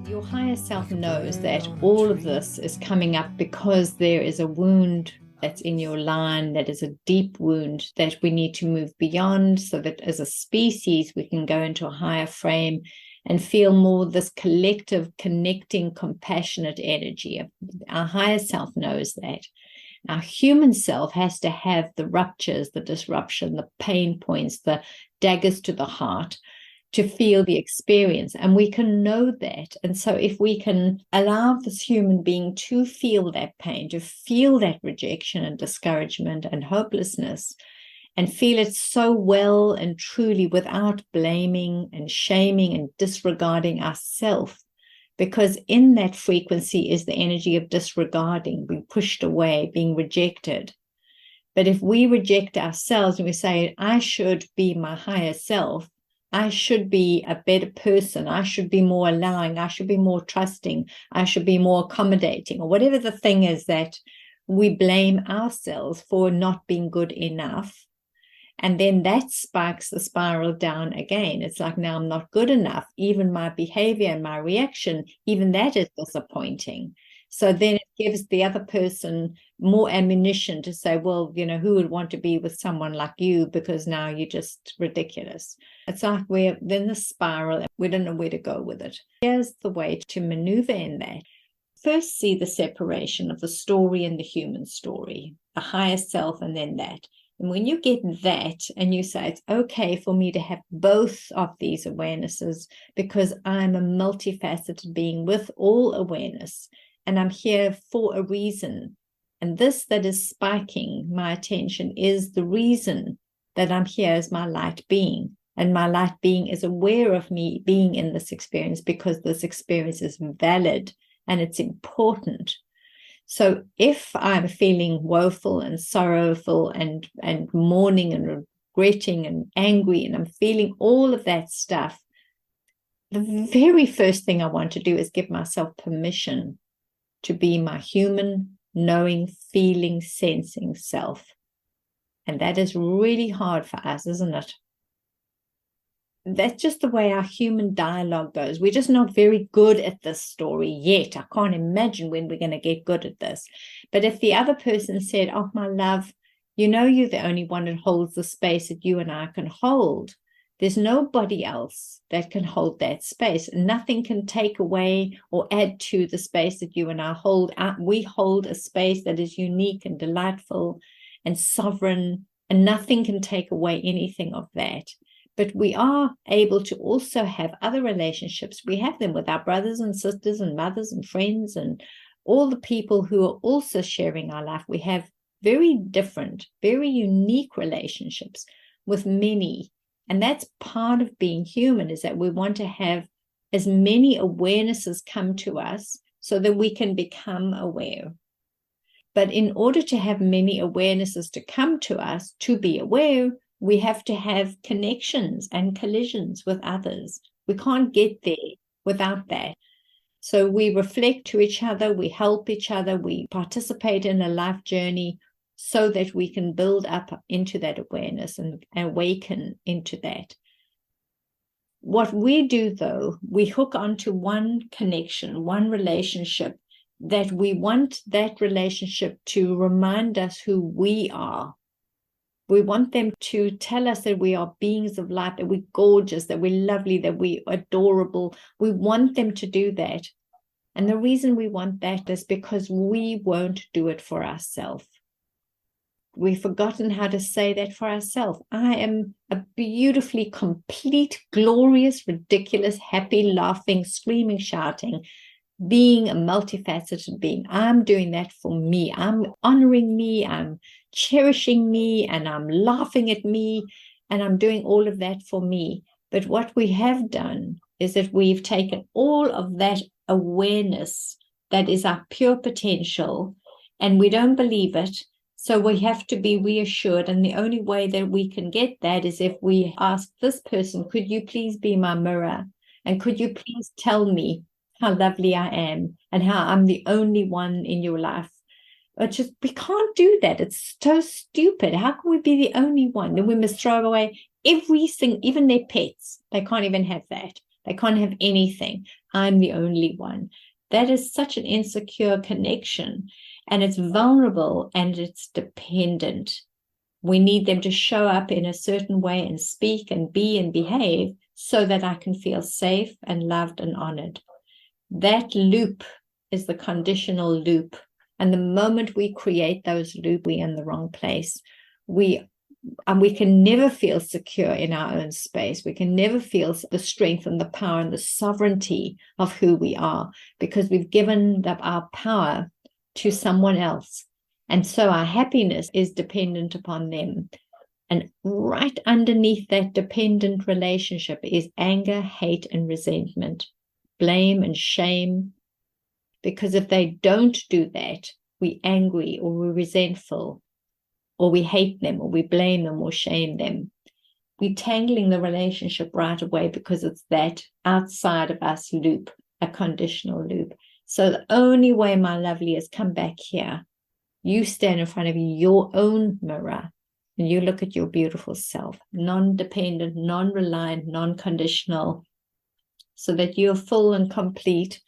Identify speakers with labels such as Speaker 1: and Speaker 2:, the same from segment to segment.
Speaker 1: Your higher self knows that all of this is coming up because there is a wound that's in your line, that is a deep wound that we need to move beyond, so that as a species we can go into a higher frame and feel more this collective, connecting, compassionate energy. Our higher self knows that. Our human self has to have the ruptures, the disruption, the pain points, the daggers to the heart to feel the experience. And we can know that. And so if we can allow this human being to feel that pain, to feel that rejection and discouragement and hopelessness, and feel it so well and truly without blaming and shaming and disregarding ourselves, because in that frequency is the energy of disregarding, being pushed away, being rejected. But if we reject ourselves and we say, I should be my higher self, I should be a better person, I should be more allowing, I should be more trusting, I should be more accommodating, or whatever the thing is that we blame ourselves for not being good enough. And then that spikes the spiral down again. It's like, now I'm not good enough. Even my behavior and my reaction, even that is disappointing. So then it gives the other person more ammunition to say, well, who would want to be with someone like you, because now you're just ridiculous. It's like we're in the spiral and we don't know where to go with it. Here's the way to maneuver in that. First, see the separation of the story and the human story, the higher self and then that. And when you get that and you say, it's okay for me to have both of these awarenesses because I'm a multifaceted being with all awareness, and I'm here for a reason. And this that is spiking my attention is the reason that I'm here as my light being. And my light being is aware of me being in this experience because this experience is valid and it's important. So if I'm feeling woeful and sorrowful and mourning and regretting and angry, and I'm feeling all of that stuff, the very first thing I want to do is give myself permission to be my human, knowing, feeling, sensing self. And that is really hard for us, isn't it? That's just the way our human dialogue goes. We're just not very good at this story yet. I can't imagine when we're going to get good at this. But if the other person said, oh, my love, you're the only one that holds the space that you and I can hold. There's nobody else that can hold that space. Nothing can take away or add to the space that you and I hold. We hold a space that is unique and delightful and sovereign, and nothing can take away anything of that. But we are able to also have other relationships. We have them with our brothers and sisters and mothers and friends and all the people who are also sharing our life. We have very different, very unique relationships with many. And that's part of being human, is that we want to have as many awarenesses come to us so that we can become aware. But in order to have many awarenesses to come to us, to be aware, we have to have connections and collisions with others. We can't get there without that. So we reflect to each other, we help each other, we participate in a life journey so that we can build up into that awareness and awaken into that. What we do, though, we hook onto one connection, one relationship, that we want that relationship to remind us who we are. We want them to tell us that we are beings of light, that we're gorgeous, that we're lovely, that we're adorable. We want them to do that. And the reason we want that is because we won't do it for ourselves. We've forgotten how to say that for ourselves. I am a beautifully complete, glorious, ridiculous, happy, laughing, screaming, shouting, being a multifaceted being. I'm doing that for me. I'm honoring me. I'm cherishing me, and I'm laughing at me, and I'm doing all of that for me. But what we have done is that we've taken all of that awareness that is our pure potential, and we don't believe it. So we have to be reassured. And the only way that we can get that is if we ask this person, could you please be my mirror? And could you please tell me how lovely I am and how I'm the only one in your life? We can't do that. It's so stupid. How can we be the only one? And we must throw away everything, even their pets. They can't even have that. They can't have anything. I'm the only one. That is such an insecure connection, and it's vulnerable and it's dependent. We need them to show up in a certain way and speak and be and behave so that I can feel safe and loved and honored. That loop is the conditional loop. And the moment we create those loops, we're in the wrong place. We can never feel secure in our own space. We can never feel the strength and the power and the sovereignty of who we are, because we've given up our power to someone else. And so our happiness is dependent upon them. And right underneath that dependent relationship is anger, hate, and resentment, blame and shame. Because if they don't do that, we're angry or we're resentful, or we hate them, or we blame them or shame them. We're tangling the relationship right away because it's that outside of us loop, a conditional loop. So the only way, my lovely, is come back here. You stand in front of your own mirror and you look at your beautiful self, non-dependent, non-reliant, non-conditional, so that you're full and complete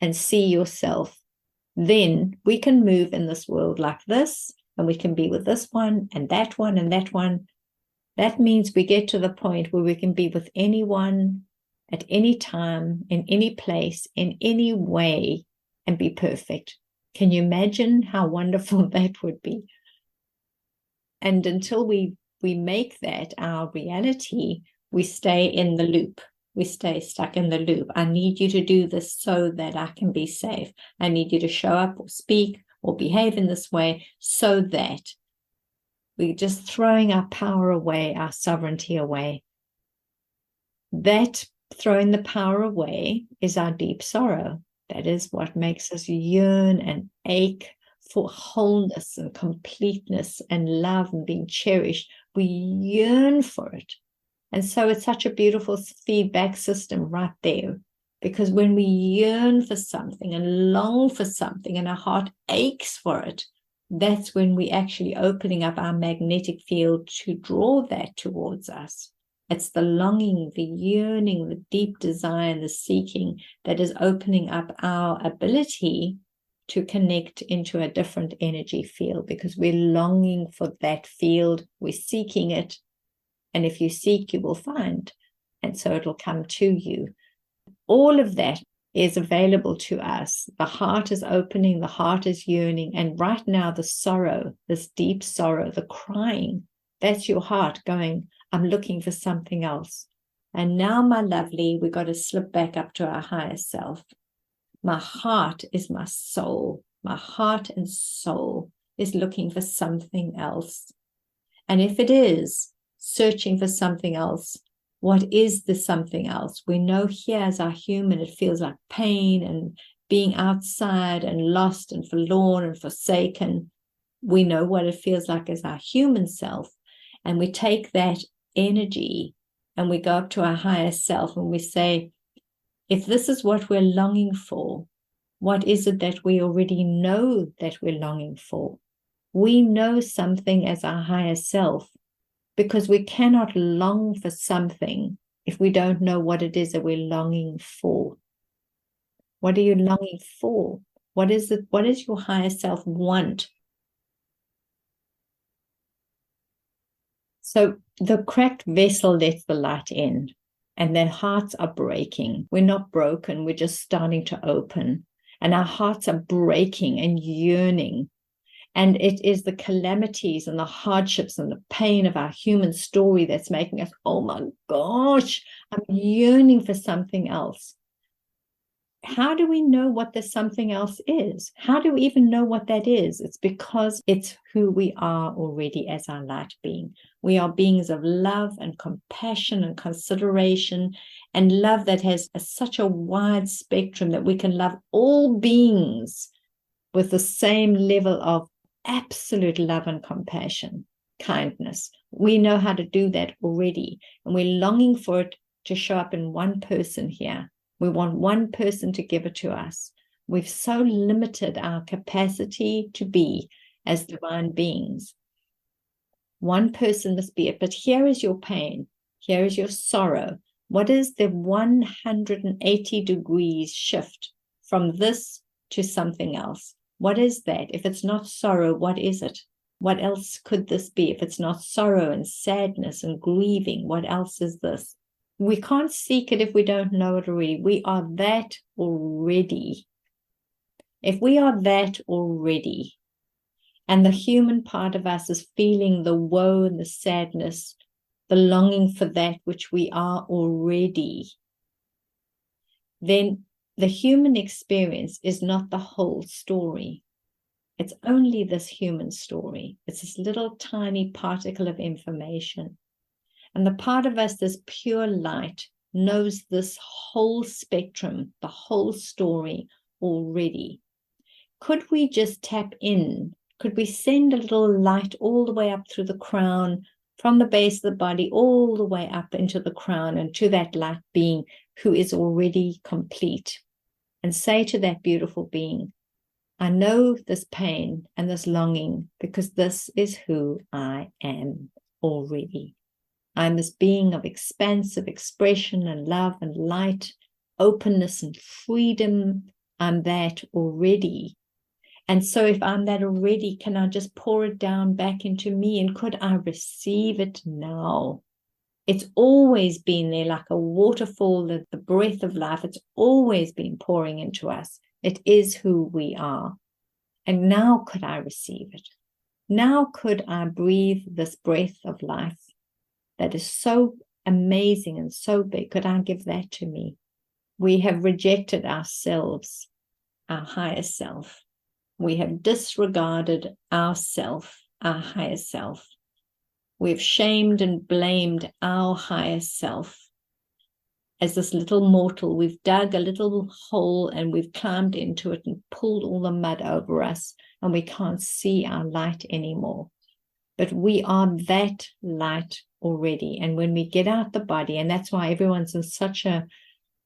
Speaker 1: and see yourself. Then we can move in this world like this, and we can be with this one and that one and that one. That means we get to the point where we can be with anyone at any time, in any place, in any way, and be perfect. Can you imagine how wonderful that would be? And until we make that our reality, we stay in the loop. We stay stuck in the loop. I need you to do this so that I can be safe. I need you to show up or speak or behave in this way so that we're just throwing our power away, our sovereignty away. That throwing the power away is our deep sorrow. That is what makes us yearn and ache for wholeness and completeness and love and being cherished. We yearn for it. And so it's such a beautiful feedback system right there. Because when we yearn for something and long for something and our heart aches for it, that's when we're actually opening up our magnetic field to draw that towards us. It's the longing, the yearning, the deep desire, and the seeking that is opening up our ability to connect into a different energy field, because we're longing for that field, we're seeking it. And if you seek, you will find. And so it'll come to you. All of that is available to us. The heart is opening, the heart is yearning. And right now, the sorrow, this deep sorrow, the crying, that's your heart going, I'm looking for something else. And now, my lovely, we've got to slip back up to our higher self. My heart is my soul. My heart and soul is looking for something else. And if it is searching for something else, what is the something else? We know here as our human, it feels like pain and being outside and lost and forlorn and forsaken. We know what it feels like as our human self. And we take that energy and we go up to our higher self and we say, if this is what we're longing for, what is it that we already know that we're longing for? We know something as our higher self, because we cannot long for something if we don't know what it is that we're longing for. What are you longing for? What is it? What does your higher self want? So the cracked vessel lets the light in, and their hearts are breaking. We're not broken, we're just starting to open. And our hearts are breaking and yearning. And it is the calamities and the hardships and the pain of our human story that's making us, oh my gosh, I'm yearning for something else. How do we know what the something else is? How do we even know what that is? It's because it's who we are already as our light being. We are beings of love and compassion and consideration, and love that has such a wide spectrum that we can love all beings with the same level of absolute love and compassion, kindness. We know how to do that already, and we're longing for it to show up in one person here. We want one person to give it to us. We've so limited our capacity to be as divine beings. One person must be it. But here is your pain. Here is your sorrow. What is the 180 degrees shift from this to something else? What is that? If it's not sorrow, what is it? What else could this be? If it's not sorrow and sadness and grieving, what else is this? We can't seek it if we don't know it already. We are that already. If we are that already, and the human part of us is feeling the woe and the sadness, the longing for that which we are already, then the human experience is not the whole story. It's only this human story. It's this little tiny particle of information. And the part of us, this pure light, knows this whole spectrum, the whole story already. Could we just tap in? Could we send a little light all the way up through the crown, from the base of the body, all the way up into the crown and to that light being who is already complete, and say to that beautiful being, I know this pain and this longing because this is who I am already. I'm this being of expansive expression and love and light, openness and freedom. I'm that already. And so if I'm that already, can I just pour it down back into me? And could I receive it now? It's always been there like a waterfall, the breath of life. It's always been pouring into us. It is who we are. And now could I receive it? Now could I breathe this breath of life that is so amazing and so big? Could I give that to me? We have rejected ourselves, our higher self. We have disregarded ourself, our higher self. We've shamed and blamed our higher self. As this little mortal, we've dug a little hole and we've climbed into it and pulled all the mud over us, and we can't see our light anymore. But we are that light already. And when we get out the body, and that's why everyone's in such a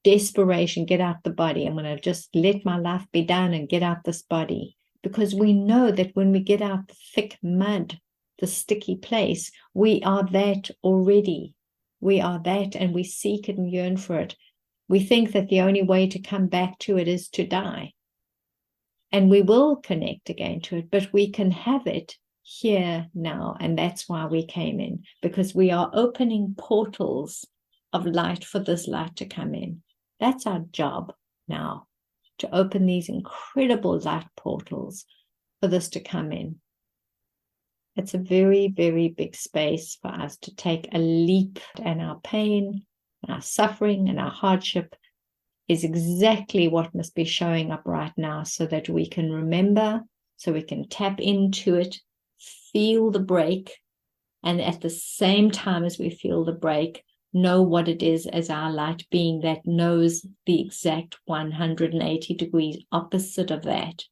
Speaker 1: desperation, get out the body. I'm going to just let my life be done and get out this body. Because we know that when we get out the thick mud, the sticky place, we are that already. We are that, and we seek it and yearn for it. We think that the only way to come back to it is to die. And we will connect again to it, but we can have it here now. And that's why we came in, because we are opening portals of light for this light to come in. That's our job now, to open these incredible light portals for this to come in. It's a very, very big space for us to take a leap, and our pain, and our suffering, and our hardship is exactly what must be showing up right now, so that we can remember, so we can tap into it, feel the break, and at the same time as we feel the break, know what it is as our light being that knows the exact 180 degrees opposite of that.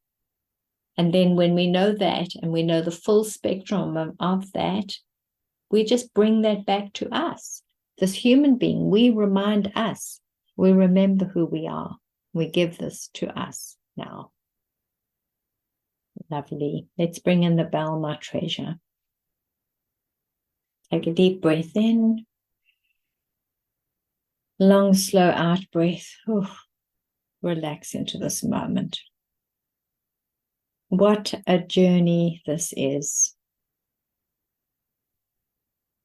Speaker 1: And then when we know that, and we know the full spectrum of that, we just bring that back to us. This human being, we remind us, we remember who we are. We give this to us now. Lovely. Let's bring in the bell, my treasure. Take a deep breath in. Long, slow out breath. Ooh, relax into this moment. What a journey this is.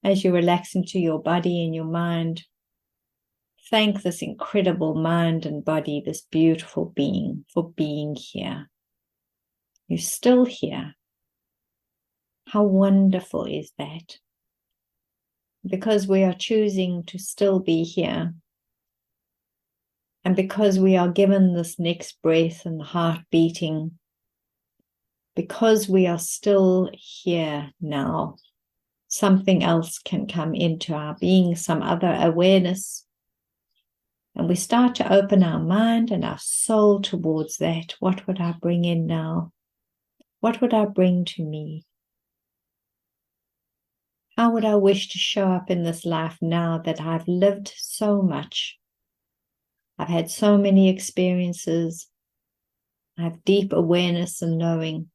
Speaker 1: As you relax into your body and your mind, thank this incredible mind and body, this beautiful being, for being here. You're still here. How wonderful is that? Because we are choosing to still be here, and because we are given this next breath and the heart beating, because we are still here now, something else can come into our being, some other awareness, and we start to open our mind and our soul towards that. What would I bring in now? What would I bring to me? How would I wish to show up in this life now that I've lived so much? I've had so many experiences. I have deep awareness and knowing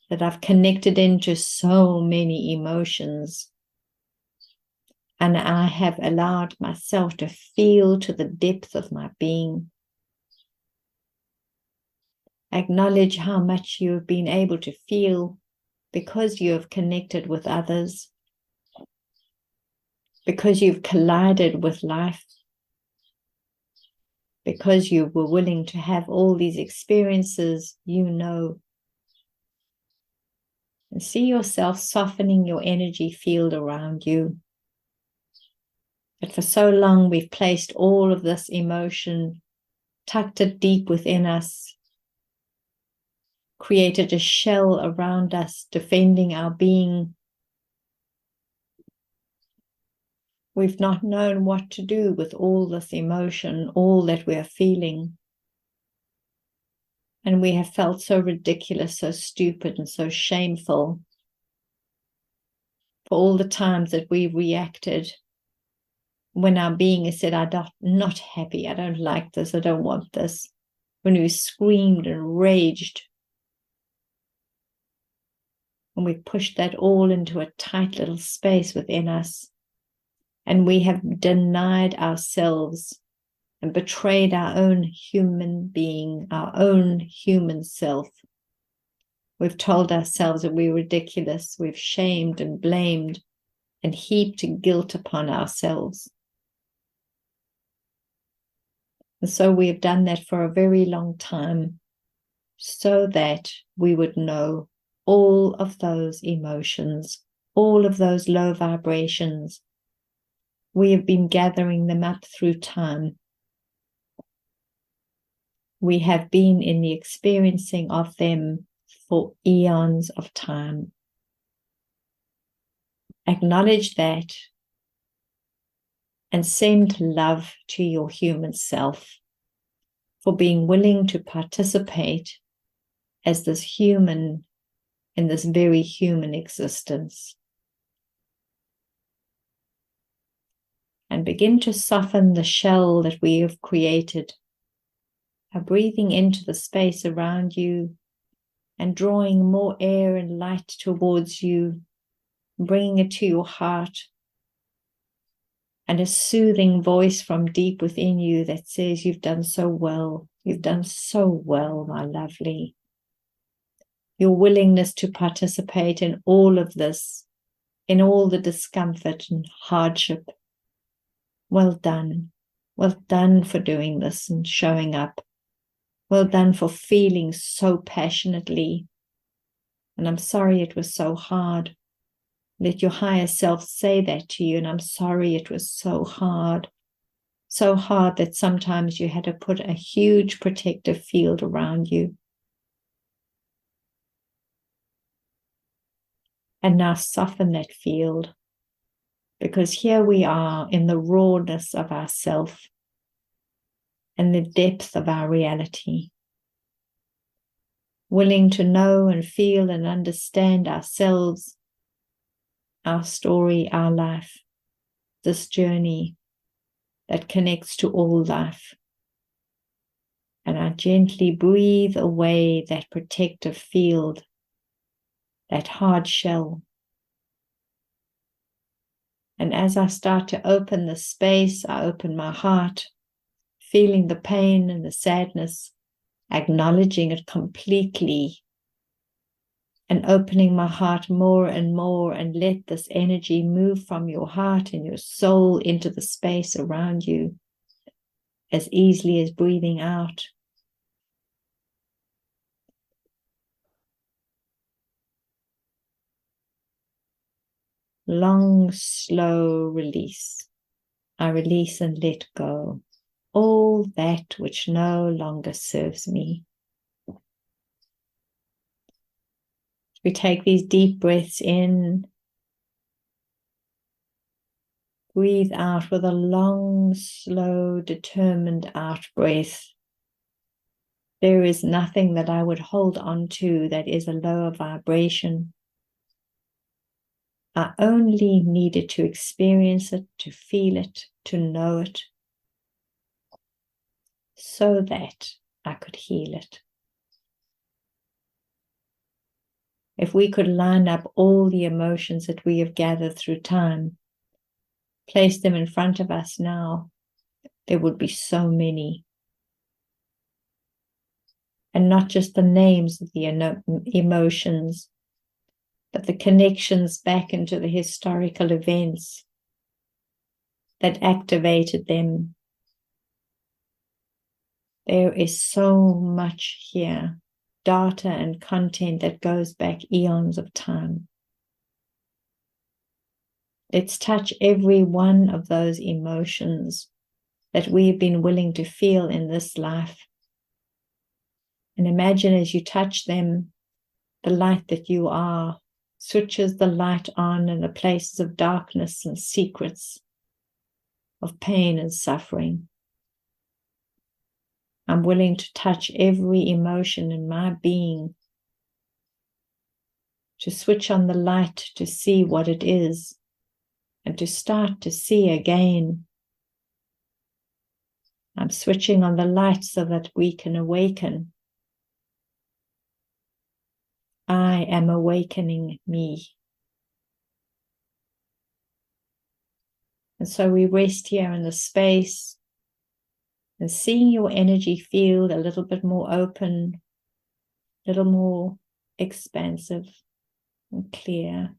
Speaker 1: that I've connected into so many emotions. And I have allowed myself to feel to the depth of my being. Acknowledge how much you have been able to feel because you have connected with others, because you've collided with life, because you were willing to have all these experiences, and see yourself softening your energy field around you. But for so long, we've placed all of this emotion, tucked it deep within us, created a shell around us, defending our being. We've not known what to do with all this emotion, all that we are feeling. And we have felt so ridiculous, so stupid, and so shameful for all the times that we've reacted when our being has said, I'm not happy, I don't like this, I don't want this. When we screamed and raged. And we pushed that all into a tight little space within us. And we have denied ourselves and betrayed our own human being, our own human self. We've told ourselves that we're ridiculous. We've shamed and blamed and heaped guilt upon ourselves. And so we have done that for a very long time, so that we would know all of those emotions, all of those low vibrations. We have been gathering them up through time. We have been in the experiencing of them for eons of time. Acknowledge that and send love to your human self for being willing to participate as this human in this very human existence. And begin to soften the shell that we have created by breathing into the space around you and drawing more air and light towards you, bringing it to your heart, and a soothing voice from deep within you that says, you've done so well, you've done so well, my lovely. Your willingness to participate in all of this, in all the discomfort and hardship. Well done. Well done for doing this and showing up. Well done for feeling so passionately. And I'm sorry it was so hard. Let your higher self say that to you. And I'm sorry it was so hard. So hard that sometimes you had to put a huge protective field around you. And now soften that field. Because here we are in the rawness of ourself and the depth of our reality. Willing to know and feel and understand ourselves, our story, our life, this journey that connects to all life. And I gently breathe away that protective field, that hard shell. And as I start to open the space, I open my heart, feeling the pain and the sadness, acknowledging it completely, and opening my heart more and more, and let this energy move from your heart and your soul into the space around you as easily as breathing out. Long, slow release. I release and let go all that which no longer serves me. We take these deep breaths in, breathe out with a long, slow, determined out breath. There is nothing that I would hold on to that is a lower vibration. I only needed to experience it, to feel it, to know it, so that I could heal it. If we could line up all the emotions that we have gathered through time, place them in front of us now, there would be so many. And not just the names of the emotions, but the connections back into the historical events that activated them. There is so much here, data and content that goes back eons of time. Let's touch every one of those emotions that we've been willing to feel in this life. And imagine as you touch them, the light that you are switches the light on in the places of darkness and secrets, of pain and suffering. I'm willing to touch every emotion in my being, to switch on the light to see what it is, and to start to see again. I'm switching on the light so that we can awaken. I am awakening me. And so we rest here in the space and seeing your energy field a little bit more open, a little more expansive and clear.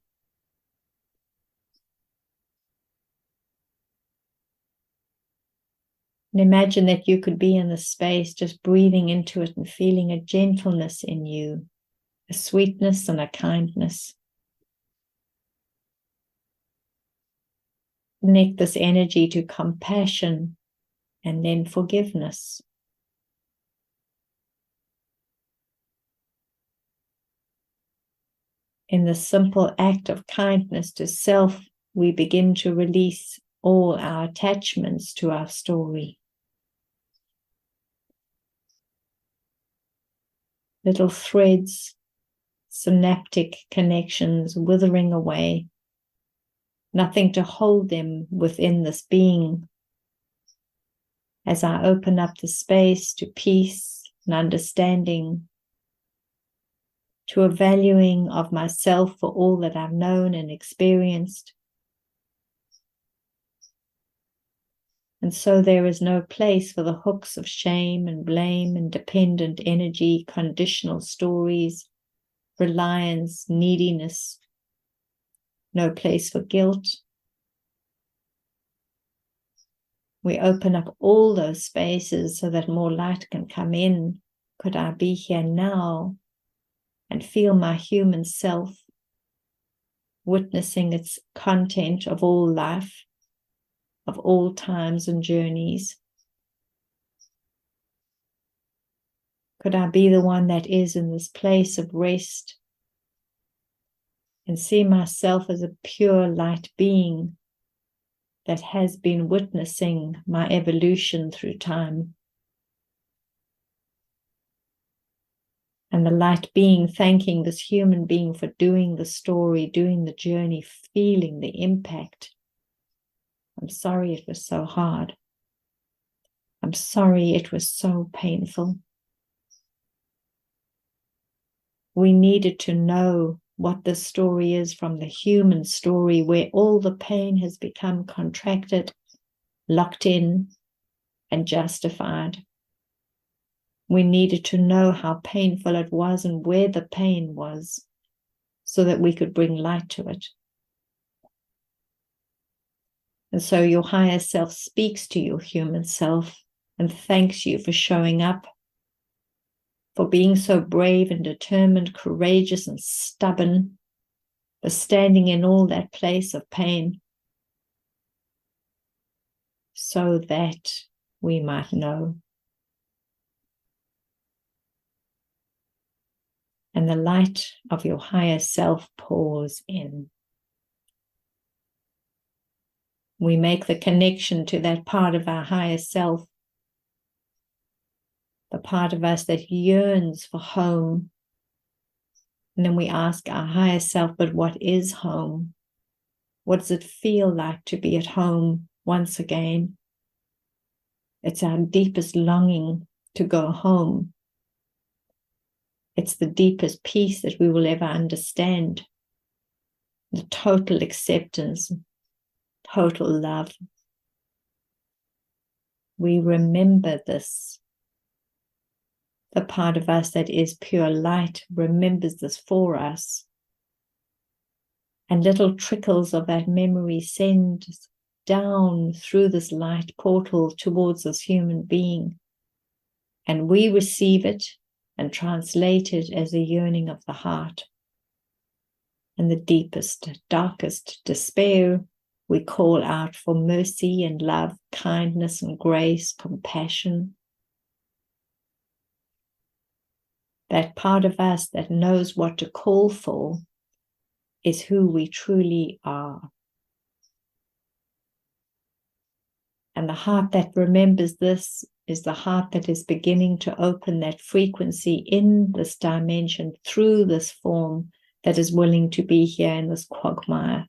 Speaker 1: And imagine that you could be in the space, just breathing into it and feeling a gentleness in you, a sweetness and a kindness. Connect this energy to compassion and then forgiveness. In the simple act of kindness to self, we begin to release all our attachments to our story. Little threads, synaptic connections withering away, nothing to hold them within this being. As I open up the space to peace and understanding, to a valuing of myself for all that I've known and experienced. And so there is no place for the hooks of shame and blame and dependent energy, conditional stories, reliance, neediness. No place for guilt. We open up all those spaces so that more light can come in. Could I be here now and feel my human self witnessing its content of all life, of all times and journeys? Could I be the one that is in this place of rest and see myself as a pure light being that has been witnessing my evolution through time? And the light being thanking this human being for doing the story, doing the journey, feeling the impact. I'm sorry it was so hard. I'm sorry it was so painful. We needed to know what the story is from the human story, where all the pain has become contracted, locked in, and justified. We needed to know how painful it was and where the pain was, so that we could bring light to it. And so your higher self speaks to your human self and thanks you for showing up, for being so brave and determined, courageous and stubborn, for standing in all that place of pain, so that we might know. And the light of your higher self pours in. We make the connection to that part of our higher self, the part of us that yearns for home. And then we ask our higher self, but what is home? What does it feel like to be at home once again? It's our deepest longing to go home. It's the deepest peace that we will ever understand. The total acceptance, total love. We remember this. The part of us that is pure light remembers this for us. And little trickles of that memory send down through this light portal towards this human being. And we receive it and translate it as a yearning of the heart. In the deepest, darkest despair, we call out for mercy and love, kindness and grace, compassion. That part of us that knows what to call for is who we truly are. And the heart that remembers this is the heart that is beginning to open that frequency in this dimension through this form that is willing to be here in this quagmire.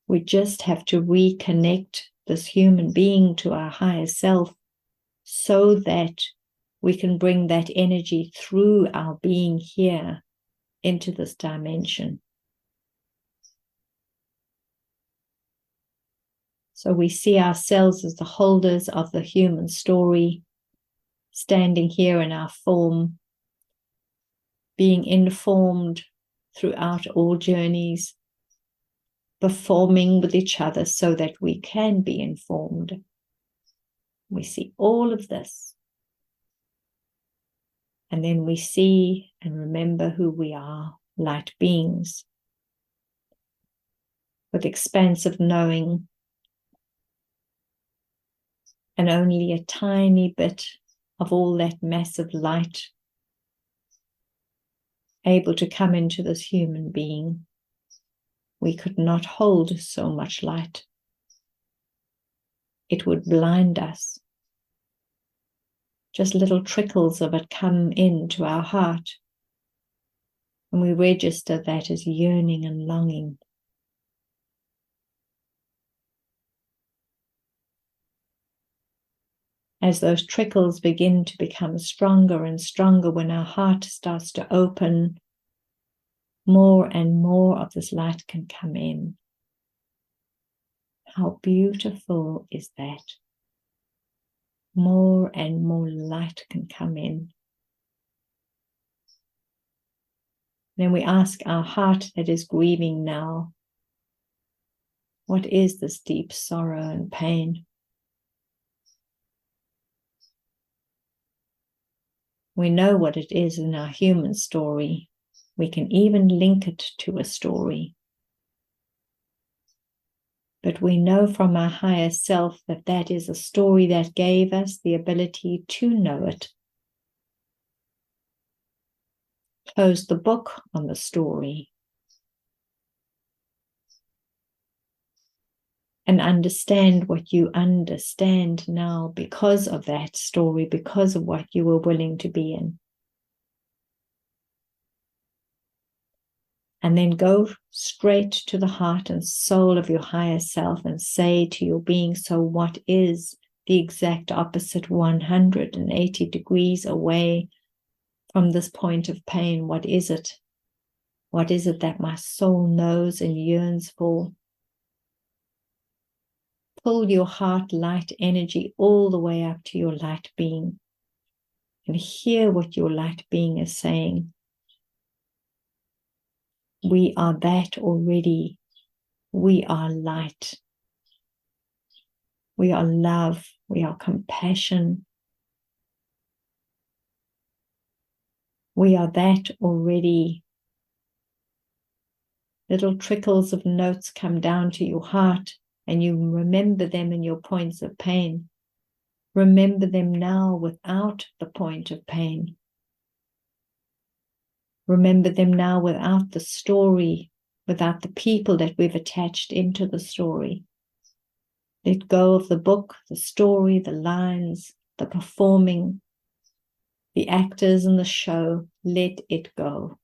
Speaker 1: We just have to reconnect this human being to our higher self so that we can bring that energy through our being here into this dimension. So we see ourselves as the holders of the human story, standing here in our form, being informed throughout all journeys, performing with each other so that we can be informed. We see all of this. And then we see and remember who we are, light beings, with expansive knowing, and only a tiny bit of all that massive light able to come into this human being. We could not hold so much light. It would blind us. Just little trickles of it come into our heart, and we register that as yearning and longing. As those trickles begin to become stronger and stronger, when our heart starts to open, more and more of this light can come in. How beautiful is that? More and more light can come in. Then we ask our heart that is grieving now, what is this deep sorrow and pain? We know what it is in our human story. We can even link it to a story. But we know from our higher self that that is a story that gave us the ability to know it. Close the book on the story. And understand what you understand now because of that story, because of what you were willing to be in. And then go straight to the heart and soul of your higher self and say to your being, so what is the exact opposite 180 degrees away from this point of pain? What is it? What is it that my soul knows and yearns for? Pull your heart light energy all the way up to your light being and hear what your light being is saying. We are that already. We are light. We are love. We are compassion. We are that already. Little trickles of notes come down to your heart, and you remember them in your points of pain. Remember them now without the point of pain. Remember them now without the story, without the people that we've attached into the story. Let go of the book, the story, the lines, the performing, the actors in the show. Let it go.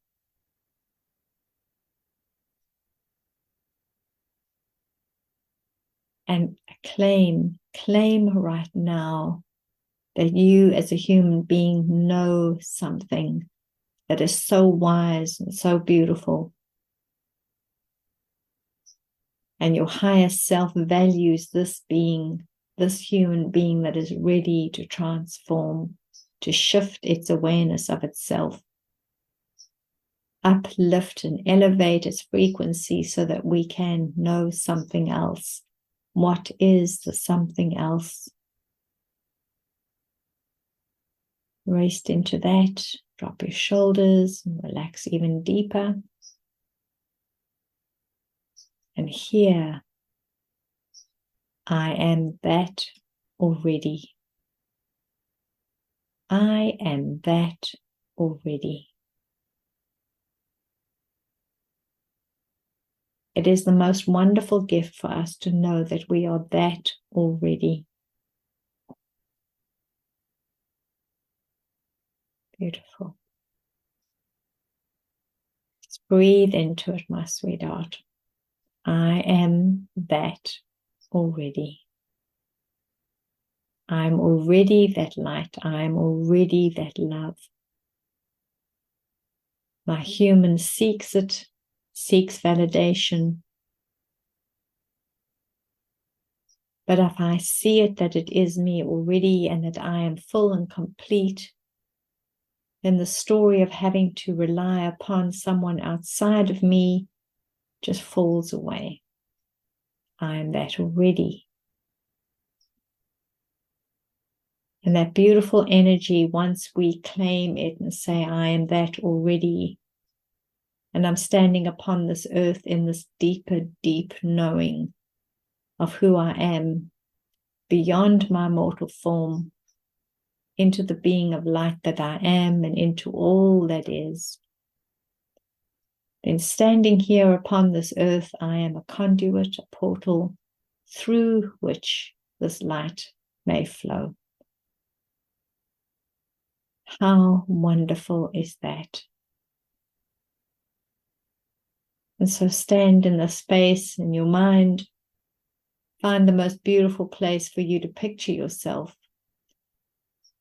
Speaker 1: And claim right now that you as a human being know something that is so wise and so beautiful. And your higher self values this being, this human being that is ready to transform, to shift its awareness of itself, uplift and elevate its frequency so that we can know something else. What is the something else? Rest into that. Drop your shoulders and relax even deeper. And here, I am that already. I am that already. It is the most wonderful gift for us to know that we are that already. Beautiful. Just breathe into it, my sweetheart. I am that already. I'm already that light. I'm already that love. My human seeks it, seeks validation. But if I see it that it is me already and that I am full and complete, then the story of having to rely upon someone outside of me just falls away. I am that already. And that beautiful energy, once we claim it and say, I am that already, and I'm standing upon this earth in this deeper, deep knowing of who I am beyond my mortal form, into the being of light that I am and into all that is. Then standing here upon this earth, I am a conduit, a portal through which this light may flow. How wonderful is that? And so stand in the space in your mind. Find the most beautiful place for you to picture yourself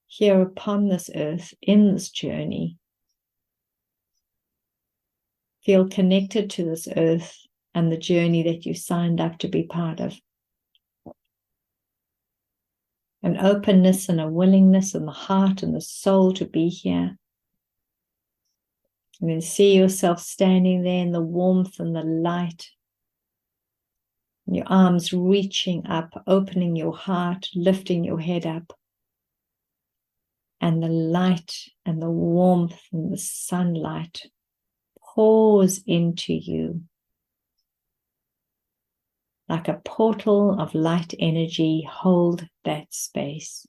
Speaker 1: here upon this earth, in this journey. Feel connected to this earth and the journey that you signed up to be part of. An openness and a willingness in the heart and the soul to be here. And then see yourself standing there in the warmth and the light. And your arms reaching up, opening your heart, lifting your head up. And the light and the warmth and the sunlight pours into you like a portal of light energy. Hold that space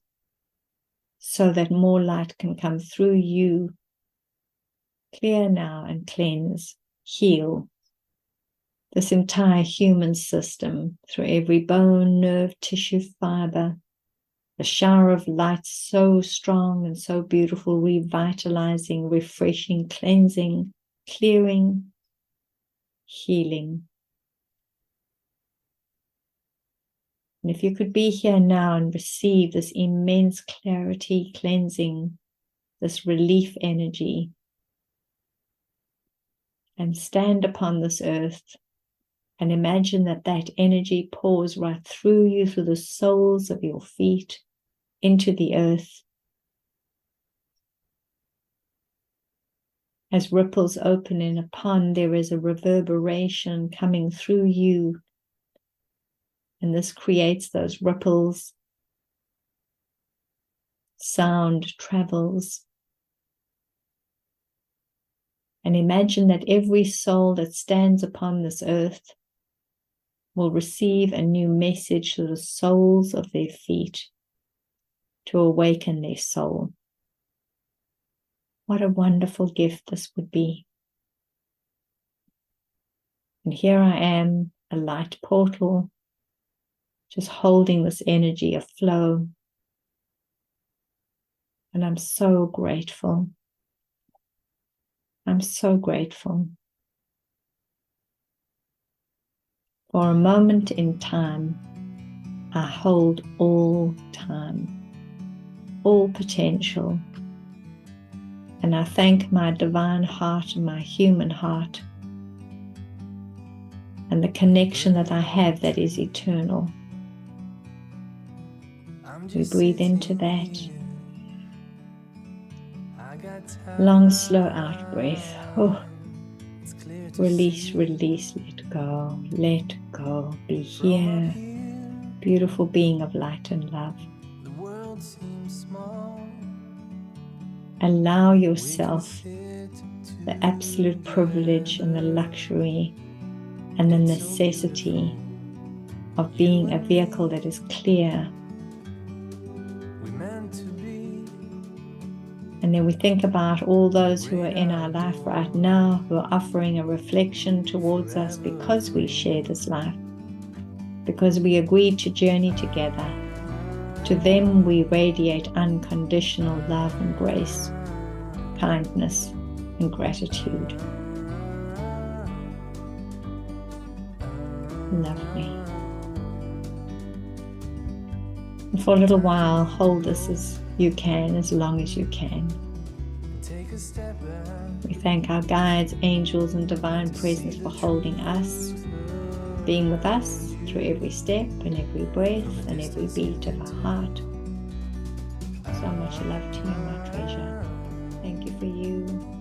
Speaker 1: so that more light can come through you. Clear now and cleanse, heal this entire human system through every bone, nerve, tissue, fiber. A shower of light so strong and so beautiful, revitalizing, refreshing, cleansing, clearing, healing. And if you could be here now and receive this immense clarity, cleansing, this relief energy, and stand upon this earth and imagine that that energy pours right through you, through the soles of your feet, into the earth. As ripples open in a pond, there is a reverberation coming through you. And this creates those ripples. Sound travels. And imagine that every soul that stands upon this earth will receive a new message to the soles of their feet to awaken their soul. What a wonderful gift this would be. And here I am, a light portal, just holding this energy of flow. And I'm so grateful. I'm so grateful. For a moment in time, I hold all time, all potential. And I thank my divine heart and my human heart and the connection that I have that is eternal. We breathe into that. Long, slow out breath. Oh. Release, release, let go, let go. Be here, beautiful being of light and love. Allow yourself the absolute privilege and the luxury and the necessity of being a vehicle that is clear. And then we think about all those who are in our life right now, who are offering a reflection towards us because we share this life, because we agreed to journey together. To them we radiate unconditional love and grace, kindness and gratitude. Lovely. And for a little while, hold this as you can, as long as you can. We thank our guides, angels, and divine presence for holding us, being with us through every step and every breath and every beat of our heart. So much love to you, my treasure. Thank you for you.